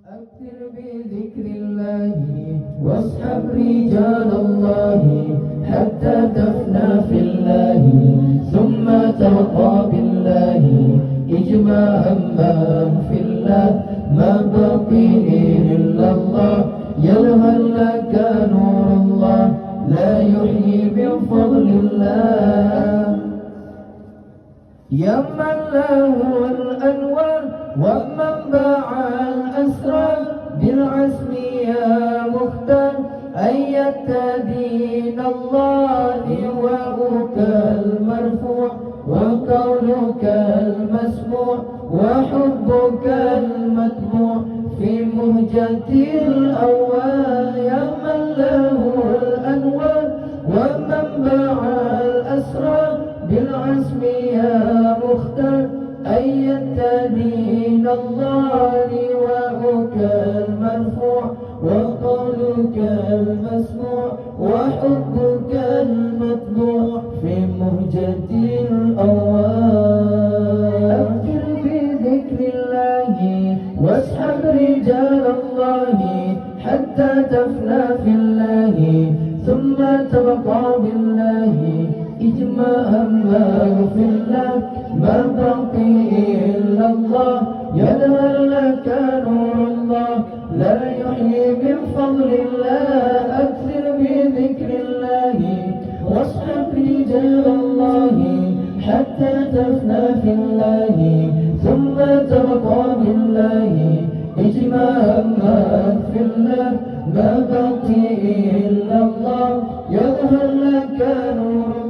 أكثر بذكر الله واصحب رجال الله حتى تفنى في الله ثم تلقى بالله اجمع همام في الله ما بقي إلا الله يظهر لك نور الله لا يحيي بفضل الله يا من له الأنوار ومنبع الأسرار بالعزم يا مختار أيت دين الله لواءك المرفوع وقولك المسموع وحبك المتبوع في مهجة الأول يا من له الأنوار ومنبع الأسرار بالعزم يا مختار أيت دين الله لواءك المرفوع وقولك المسموع وحبك المطبوع في مهجة الأوان أذكر بذكر الله واسحب رجال الله حتى تفنى في الله ثم تبقى بالله اجمع همه في الله ما بقي إلا الله يظهر لك نور الله لا يحيي من فضل الله أكثر بذكر الله واصحب رجال الله حتى تفنى في الله ثم تبقى بالله اجمع همك في الله ما بقي إلا الله يظهر لك نور